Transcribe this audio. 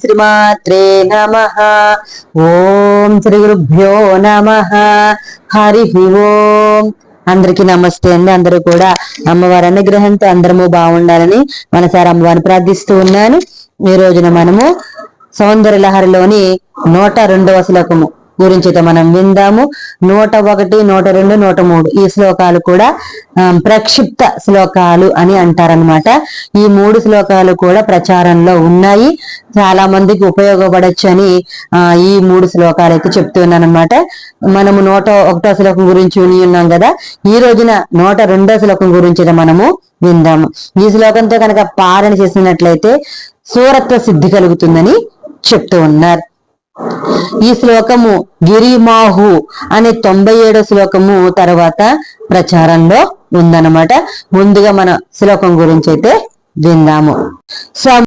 శ్రీమాత్రే నమః. ఓం శ్రీ గురుభ్యో నమః. హరి ఓం. అందరికీ నమస్తే అండి. అందరూ కూడా అమ్మవారి అనుగ్రహంతో అందరము బాగుండాలని మనసారి అమ్మవారిని ప్రార్థిస్తూ ఉన్నాను. ఈ రోజున మనము సౌందర్య లహరిలోని 102వ శ్లోకము గురించి మనం విందాము. 101, 102, 103 ఈ శ్లోకాలు కూడా ప్రక్షిప్త శ్లోకాలు అని అంటారనమాట. ఈ 3 శ్లోకాలు కూడా ప్రచారంలో ఉన్నాయి. చాలా మందికి ఉపయోగపడచ్చు అని ఈ 3 శ్లోకాలు అయితే చెప్తున్నాను అనమాట. మనము 101వ శ్లోకం గురించి విని ఉన్నాం కదా. ఈ రోజున 102వ శ్లోకం గురించి మనము విందాము. ఈ శ్లోకంతో కనుక పారణ చేసినట్లయితే సూరత్వ సిద్ధి కలుగుతుందని చెప్తూ ఉన్నారు. ఈ శ్లోకము గిరిమాహు అనే 97వ శ్లోకము తర్వాత ప్రచారంలో ఉందన్నమాట. ముందుగా మన శ్లోకం గురించి అయితే విందాము.